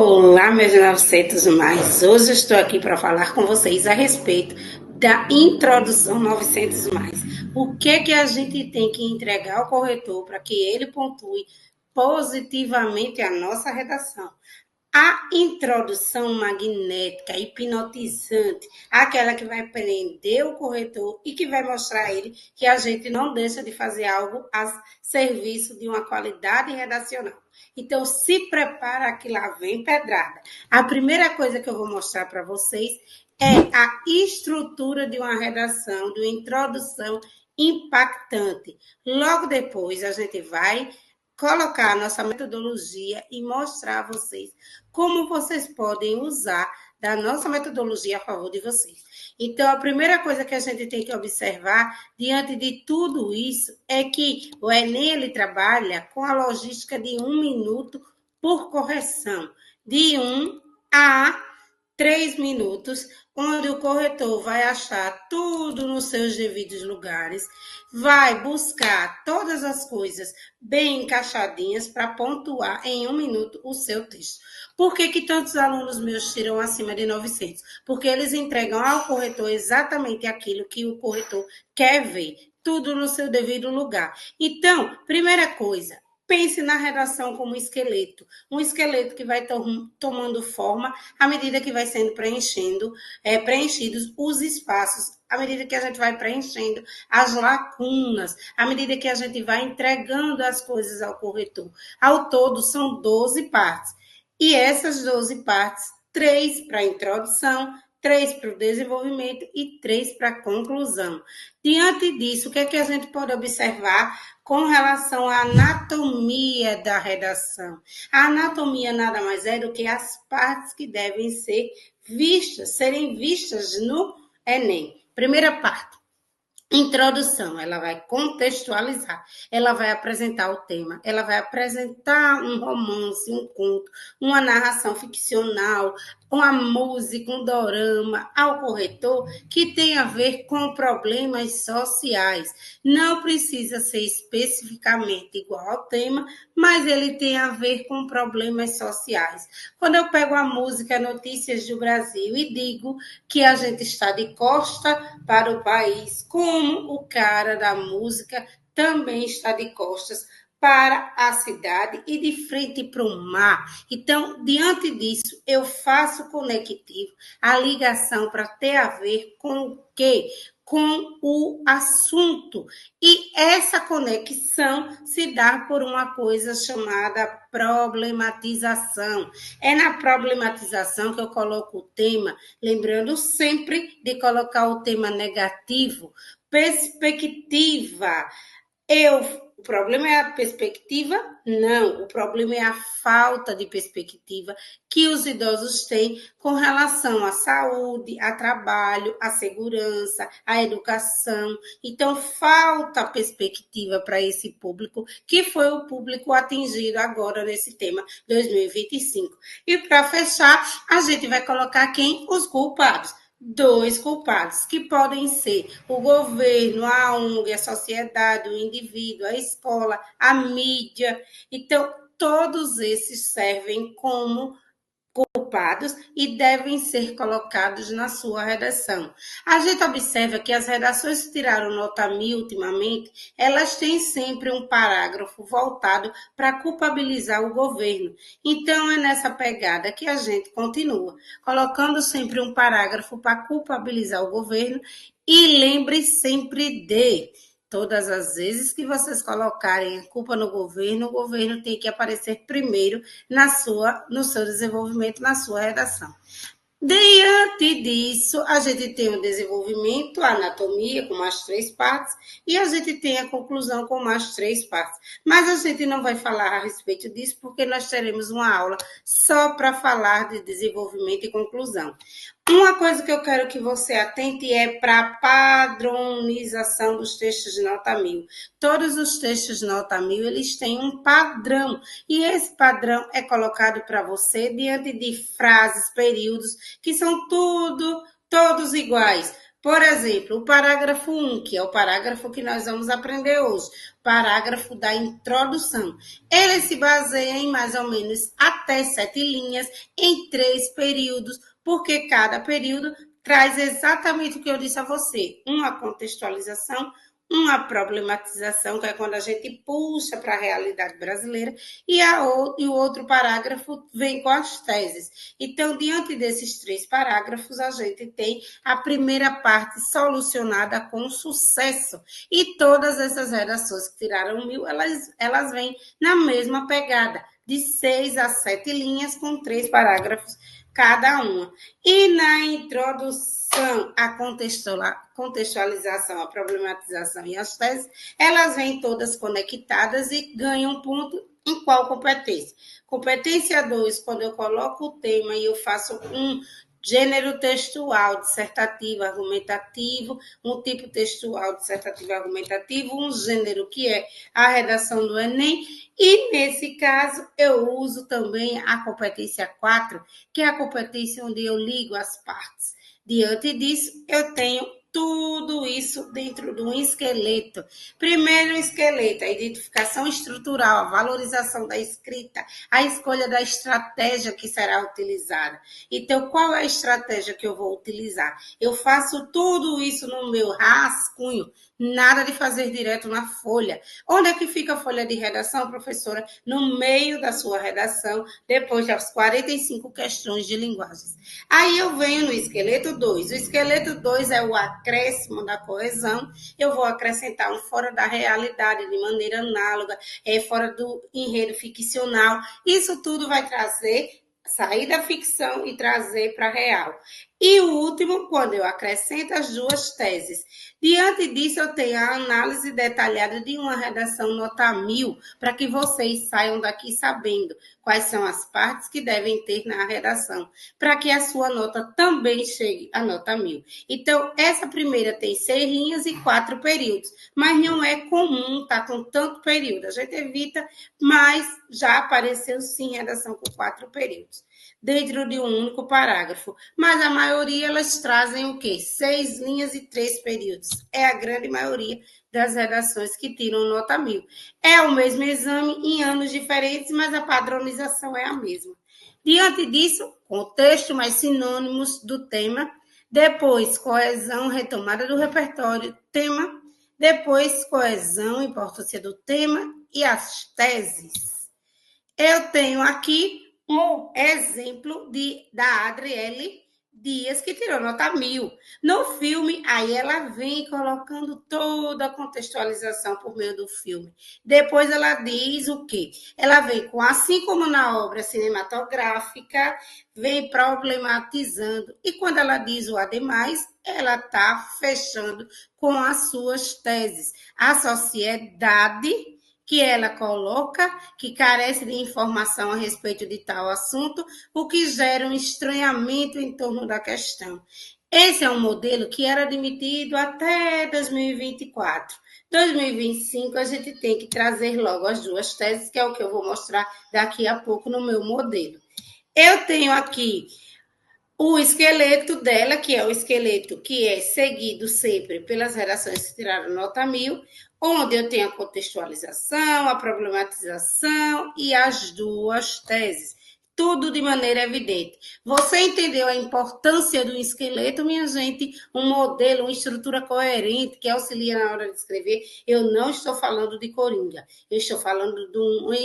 Olá, meus 900 mais. Hoje eu estou aqui para falar com vocês a respeito da introdução 900 mais. O que a gente tem que entregar ao corretor para que ele pontue positivamente a nossa redação? A introdução magnética, hipnotizante, aquela que vai prender o corretor e que vai mostrar a ele que a gente não deixa de fazer algo a serviço de uma qualidade redacional. Então, se prepara que lá vem pedrada. A primeira coisa que eu vou mostrar para vocês é a estrutura de uma redação, de uma introdução impactante. Logo depois, a gente vai colocar a nossa metodologia e mostrar a vocês como vocês podem usar da nossa metodologia a favor de vocês. Então, a primeira coisa que a gente tem que observar diante de tudo isso é que o Enem ele trabalha com a logística de 1 minuto por correção, de 1 a 3 minutos, onde o corretor vai achar tudo nos seus devidos lugares, vai buscar todas as coisas bem encaixadinhas para pontuar em 1 minuto o seu texto. Por que tantos alunos meus tiram acima de 900? Porque eles entregam ao corretor exatamente aquilo que o corretor quer ver, tudo no seu devido lugar. Então, primeira coisa, pense na redação como um esqueleto que vai tomando forma à medida que vai sendo preenchidos os espaços, à medida que a gente vai preenchendo as lacunas, à medida que a gente vai entregando as coisas ao corretor. Ao todo, são 12 partes. E essas 12 partes, 3 para a introdução, 3 para o desenvolvimento e 3 para a conclusão. Diante disso, o que a gente pode observar com relação à anatomia da redação? A anatomia nada mais é do que as partes que devem ser serem vistas no Enem. Primeira parte. Introdução, ela vai contextualizar, ela vai apresentar o tema, ela vai apresentar um romance, um conto, uma narração ficcional, uma música, um dorama ao corretor que tem a ver com problemas sociais. Não precisa ser especificamente igual ao tema, mas ele tem a ver com problemas sociais. Quando eu pego a música Notícias do Brasil e digo que a gente está de costa para o país, como o cara da música também está de costas para a cidade e de frente para o mar. Então, diante disso, eu faço conectivo, a ligação para ter a ver com o quê? Com o assunto. E essa conexão se dá por uma coisa chamada problematização. É na problematização que eu coloco o tema, lembrando sempre de colocar o tema negativo, perspectiva. O problema é a perspectiva? Não, o problema é a falta de perspectiva que os idosos têm com relação à saúde, a trabalho, à segurança, à educação. Então, falta perspectiva para esse público, que foi o público atingido agora nesse tema 2025. E para fechar, a gente vai colocar quem? Os culpados. 2 culpados, que podem ser o governo, a ONG, a sociedade, o indivíduo, a escola, a mídia. Então, todos esses servem como culpados e devem ser colocados na sua redação. A gente observa que as redações que tiraram nota 1000 ultimamente, elas têm sempre um parágrafo voltado para culpabilizar o governo. Então, é nessa pegada que a gente continua, colocando sempre um parágrafo para culpabilizar o governo e lembre sempre de todas as vezes que vocês colocarem a culpa no governo, o governo tem que aparecer primeiro no seu desenvolvimento, na sua redação. Diante disso, a gente tem o desenvolvimento, a anatomia com mais 3 partes e a gente tem a conclusão com mais 3 partes. Mas a gente não vai falar a respeito disso porque nós teremos uma aula só para falar de desenvolvimento e conclusão. Uma coisa que eu quero que você atente é para a padronização dos textos de nota 1000. Todos os textos de nota 1000, eles têm um padrão. E esse padrão é colocado para você diante de frases, períodos, que são todos iguais. Por exemplo, o parágrafo 1, que é o parágrafo que nós vamos aprender hoje, parágrafo da introdução. Ele se baseia em mais ou menos até 7 linhas, em 3 períodos, porque cada período traz exatamente o que eu disse a você, uma contextualização, uma problematização, que é quando a gente puxa para a realidade brasileira, e o outro parágrafo vem com as teses. Então, diante desses 3 parágrafos, a gente tem a primeira parte solucionada com sucesso. E todas essas redações que tiraram 1000, elas vêm na mesma pegada, de 6 a 7 linhas, com 3 parágrafos cada uma. E na introdução, a contextualização, a problematização e as teses, elas vêm todas conectadas e ganham ponto em qual competência? Competência 2, quando eu coloco o tema e eu faço um gênero textual, dissertativo, argumentativo, um tipo textual, dissertativo, argumentativo, um gênero que é a redação do Enem, e nesse caso eu uso também a competência 4, que é a competência onde eu ligo as partes. Diante disso, eu tenho tudo isso dentro de um esqueleto. Primeiro, o esqueleto, a identificação estrutural, a valorização da escrita, a escolha da estratégia que será utilizada. Então, qual é a estratégia que eu vou utilizar? Eu faço tudo isso no meu rascunho, nada de fazer direto na folha. Onde é que fica a folha de redação, professora? No meio da sua redação, depois das 45 questões de linguagens. Aí eu venho no esqueleto 2. O esqueleto 2 é o acréscimo da coesão. Eu vou acrescentar um fora da realidade de maneira análoga, fora do enredo ficcional. Isso tudo vai trazer, sair da ficção e trazer para a real. E o último, quando eu acrescento as 2 teses. Diante disso, eu tenho a análise detalhada de uma redação nota 1000, para que vocês saiam daqui sabendo quais são as partes que devem ter na redação, para que a sua nota também chegue a nota 1000. Então, essa primeira tem 6 linhas e 4 períodos, mas não é comum estar com tanto período. A gente evita, mas já apareceu sim redação com 4 períodos, dentro de um único parágrafo. Mas a maioria, elas trazem o quê? 6 linhas e 3 períodos. É a grande maioria das redações que tiram nota 1000. É o mesmo exame em anos diferentes, mas a padronização é a mesma. Diante disso, contexto mais sinônimos do tema. Depois, coesão, retomada do repertório, tema. Depois, coesão, importância do tema e as teses. Eu tenho aqui um exemplo da Adriele Dias, que tirou nota 1000. No filme, aí ela vem colocando toda a contextualização por meio do filme. Depois ela diz o quê? Ela vem com, assim como na obra cinematográfica, vem problematizando. E quando ela diz o ademais, ela está fechando com as suas teses. A sociedade que ela coloca, que carece de informação a respeito de tal assunto, o que gera um estranhamento em torno da questão. Esse é um modelo que era admitido até 2024. 2025, a gente tem que trazer logo as 2 teses, que é o que eu vou mostrar daqui a pouco no meu modelo. Eu tenho aqui o esqueleto dela, que é o esqueleto que é seguido sempre pelas redações que tiraram nota 1000, onde eu tenho a contextualização, a problematização e as 2 teses. Tudo de maneira evidente. Você entendeu a importância do esqueleto, minha gente? Um modelo, uma estrutura coerente que auxilia na hora de escrever. Eu não estou falando de coringa, eu estou falando de uma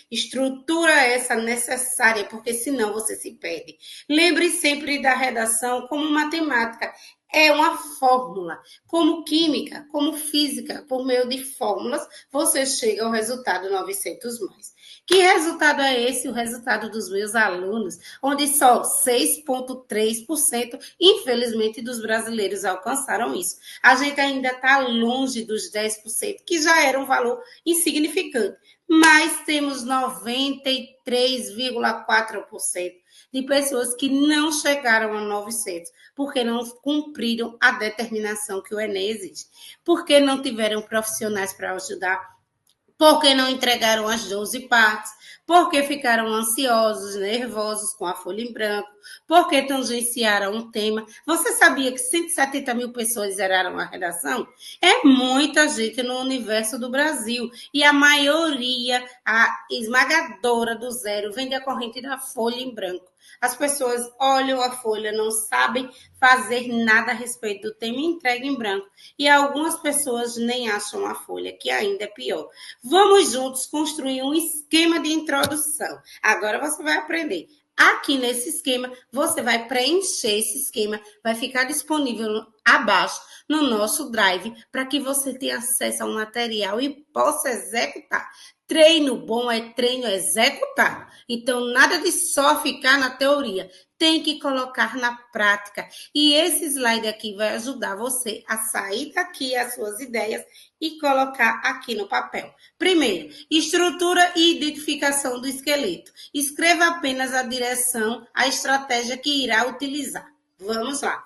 estrutura essa necessária, porque senão você se perde. Lembre sempre da redação como matemática. É uma fórmula. Como química, como física, por meio de fórmulas, você chega ao resultado 900 mais. Que resultado é esse? O resultado dos meus alunos, onde só 6,3%, infelizmente, dos brasileiros alcançaram isso. A gente ainda está longe dos 10%, que já era um valor insignificante, mas temos 93,4% de pessoas que não chegaram a 900, porque não cumpriram a determinação que o Enem exige, porque não tiveram profissionais para ajudar, porque não entregaram as 12 partes, porque ficaram ansiosos, nervosos com a folha em branco, porque tangenciaram um tema. Você sabia que 170 mil pessoas zeraram a redação? É muita gente no universo do Brasil. E a maioria, a esmagadora do zero, vem decorrente da folha em branco. As pessoas olham a folha, não sabem fazer nada a respeito do tema e entregam em branco. E algumas pessoas nem acham a folha, que ainda é pior. Vamos juntos construir um esquema de introdução. Agora você vai aprender. Aqui nesse esquema, você vai preencher esse esquema, vai ficar disponível abaixo no nosso Drive para que você tenha acesso ao material e possa executar. Treino bom é treino executado. Então, nada de só ficar na teoria. Tem que colocar na prática. E esse slide aqui vai ajudar você a sair daqui as suas ideias e colocar aqui no papel. Primeiro, estrutura e identificação do esqueleto. Escreva apenas a direção, a estratégia que irá utilizar. Vamos lá.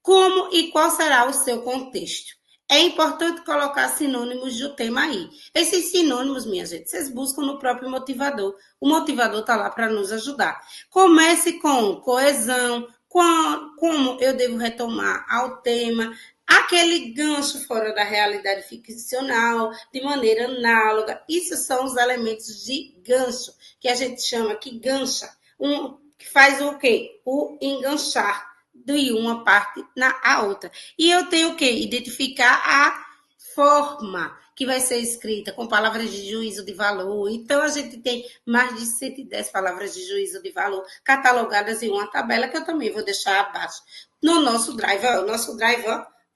Como e qual será o seu contexto? É importante colocar sinônimos do tema aí. Esses sinônimos, minha gente, vocês buscam no próprio motivador. O motivador está lá para nos ajudar. Comece com coesão, como eu devo retomar ao tema, aquele gancho fora da realidade ficcional, de maneira análoga. Isso são os elementos de gancho, que a gente chama que gancha. Que faz o quê? O enganchar de uma parte na outra. E eu tenho que identificar a forma que vai ser escrita com palavras de juízo de valor. Então, a gente tem mais de 110 palavras de juízo de valor catalogadas em uma tabela que eu também vou deixar abaixo. No nosso Drive, o nosso Drive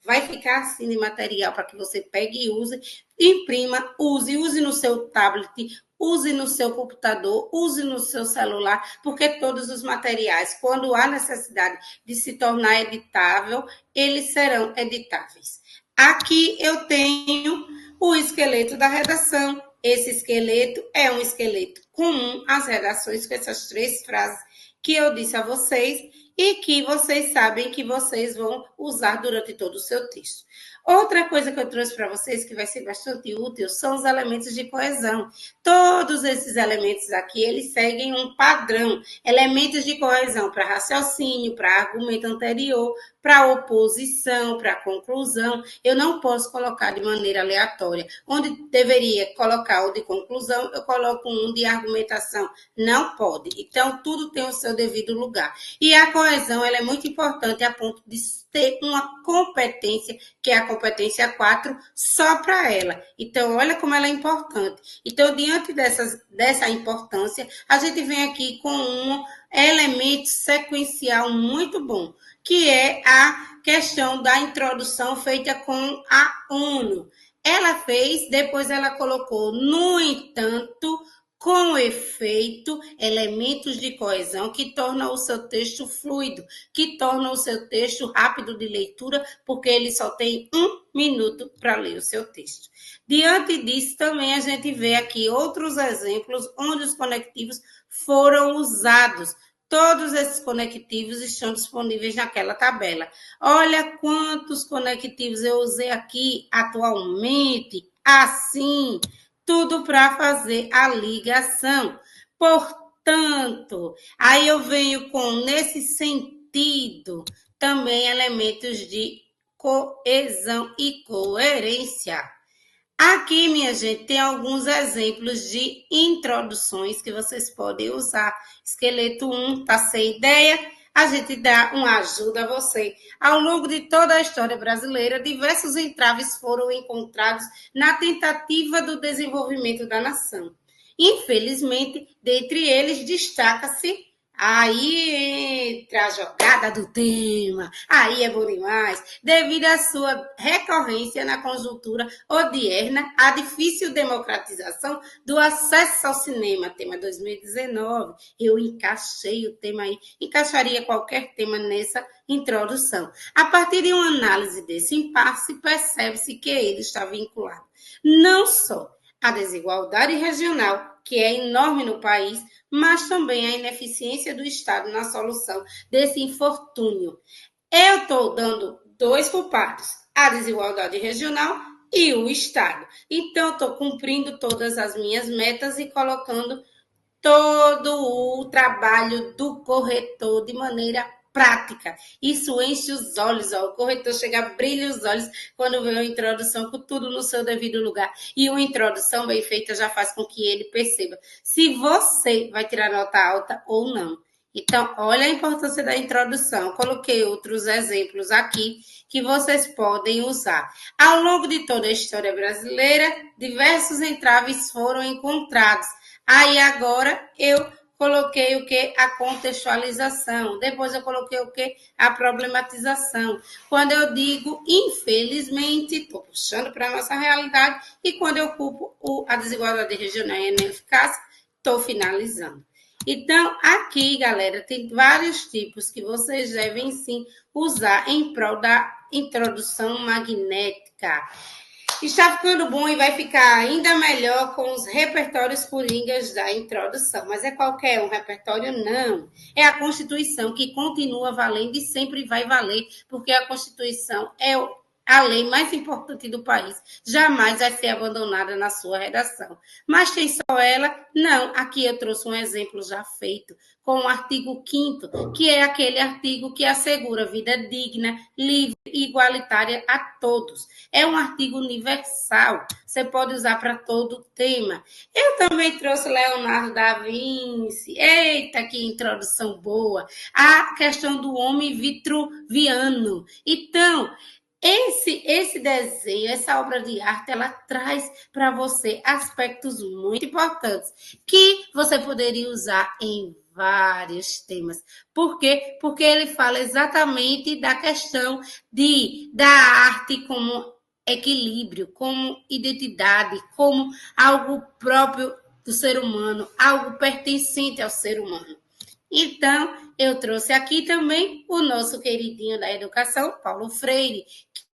vai ficar assim de material para que você pegue e use, imprima, use no seu tablet, use no seu computador, use no seu celular, porque todos os materiais, quando há necessidade de se tornar editável, eles serão editáveis. Aqui eu tenho o esqueleto da redação. Esse esqueleto é um esqueleto comum às redações com essas 3 frases que eu disse a vocês e que vocês sabem que vocês vão usar durante todo o seu texto. Outra coisa que eu trouxe para vocês, que vai ser bastante útil, são os elementos de coesão. Todos esses elementos aqui, eles seguem um padrão. Elementos de coesão para raciocínio, para argumento anterior, para oposição, para conclusão. Eu não posso colocar de maneira aleatória. Onde deveria colocar o de conclusão, eu coloco um de argumentação. Não pode. Então, tudo tem o seu devido lugar. E a coesão, ela é muito importante a ponto de ter uma competência, que é a competência 4, só para ela. Então, olha como ela é importante. Então, diante dessa importância, a gente vem aqui com um elemento sequencial muito bom, que é a questão da introdução feita com a ONU. Ela fez, depois ela colocou, no entanto, com efeito, elementos de coesão que tornam o seu texto fluido, que tornam o seu texto rápido de leitura, porque ele só tem 1 minuto para ler o seu texto. Diante disso, também a gente vê aqui outros exemplos onde os conectivos foram usados. Todos esses conectivos estão disponíveis naquela tabela. Olha quantos conectivos eu usei aqui atualmente, assim, tudo para fazer a ligação. Portanto, aí eu venho com, nesse sentido, também elementos de coesão e coerência. Aqui, minha gente, tem alguns exemplos de introduções que vocês podem usar. Esqueleto 1, tá sem ideia? A gente dá uma ajuda a você. Ao longo de toda a história brasileira, diversos entraves foram encontrados na tentativa do desenvolvimento da nação. Infelizmente, dentre eles, destaca-se. Aí entra a jogada do tema, aí é bom demais, devido à sua recorrência na conjuntura odierna, a difícil democratização do acesso ao cinema, tema 2019, eu encaixei o tema aí, encaixaria qualquer tema nessa introdução. A partir de uma análise desse impasse, percebe-se que ele está vinculado não só à desigualdade regional, que é enorme no país, mas também a ineficiência do Estado na solução desse infortúnio. Eu estou dando 2 culpados, a desigualdade regional e o Estado. Então, estou cumprindo todas as minhas metas e colocando todo o trabalho do corretor de maneira prática. Isso enche os olhos, ó. O corretor chega, brilha os olhos quando vê uma introdução com tudo no seu devido lugar. E uma introdução bem feita já faz com que ele perceba se você vai tirar nota alta ou não. Então, olha a importância da introdução. Coloquei outros exemplos aqui que vocês podem usar. Ao longo de toda a história brasileira, diversos entraves foram encontrados. Aí agora eu coloquei o que? A contextualização. Depois eu coloquei o que? A problematização. Quando eu digo, infelizmente, estou puxando para a nossa realidade, e quando eu culpo a desigualdade regional e a ineficácia, estou finalizando. Então, aqui, galera, tem vários tipos que vocês devem sim usar em prol da introdução magnética. Está ficando bom e vai ficar ainda melhor com os repertórios coringas da introdução. Mas é qualquer um repertório? Não. É a Constituição que continua valendo e sempre vai valer, porque a Constituição é a lei mais importante do país. Jamais vai ser abandonada na sua redação. Mas tem só ela? Não. Aqui eu trouxe um exemplo já feito, com o artigo 5º, que é aquele artigo que assegura vida digna, livre e igualitária a todos. É um artigo universal, você pode usar para todo tema. Eu também trouxe Leonardo da Vinci. Eita, que introdução boa! A questão do homem vitruviano. Então, esse desenho, essa obra de arte, ela traz para você aspectos muito importantes que você poderia usar em vários temas. Por quê? Porque ele fala exatamente da questão da arte como equilíbrio, como identidade, como algo próprio do ser humano, algo pertencente ao ser humano. Então, eu trouxe aqui também o nosso queridinho da educação, Paulo Freire,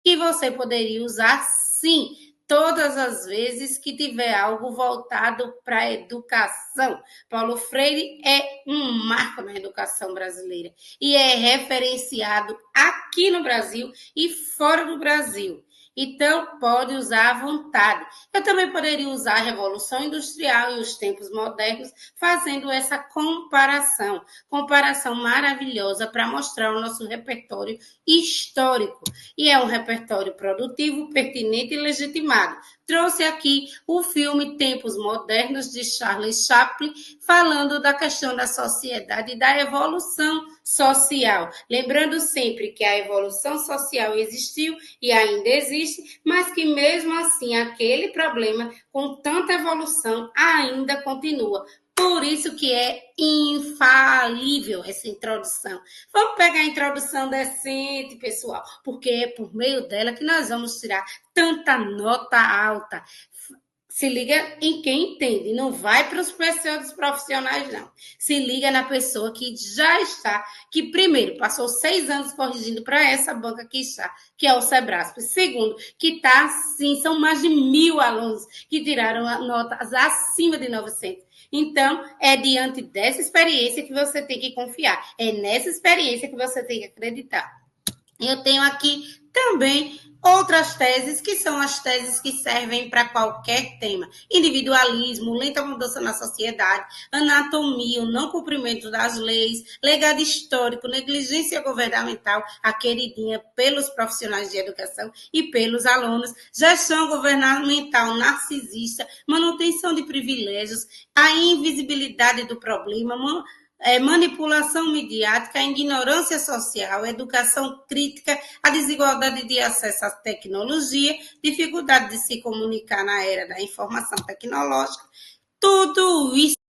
que você poderia usar, sim, todas as vezes que tiver algo voltado para a educação. Paulo Freire é um marco na educação brasileira e é referenciado aqui no Brasil e fora do Brasil. Então, pode usar à vontade. Eu também poderia usar a Revolução Industrial e os tempos modernos, fazendo essa comparação. Comparação maravilhosa para mostrar o nosso repertório histórico. E é um repertório produtivo, pertinente e legitimado. Trouxe aqui o filme Tempos Modernos, de Charles Chaplin, falando da questão da sociedade e da evolução social. Lembrando sempre que a evolução social existiu e ainda existe, mas que mesmo assim aquele problema, com tanta evolução, ainda continua. Por isso que é infalível essa introdução. Vamos pegar a introdução decente, pessoal, porque é por meio dela que nós vamos tirar tanta nota alta. Se liga em quem entende, não vai para os pseudos profissionais, não. Se liga na pessoa que já está, que primeiro passou 6 anos corrigindo para essa banca que está, que é o Sebrasp. Segundo, que está assim, são mais de 1.000 alunos que tiraram notas acima de 900. Então, é diante dessa experiência que você tem que confiar. É nessa experiência que você tem que acreditar. Eu tenho aqui também outras teses, que são as teses que servem para qualquer tema. Individualismo, lenta mudança na sociedade, anatomia, o não cumprimento das leis, legado histórico, negligência governamental, a queridinha pelos profissionais de educação e pelos alunos, gestão governamental narcisista, manutenção de privilégios, a invisibilidade do problema, manipulação midiática, a ignorância social, a educação crítica, a desigualdade de acesso à tecnologia, dificuldade de se comunicar na era da informação tecnológica, tudo isso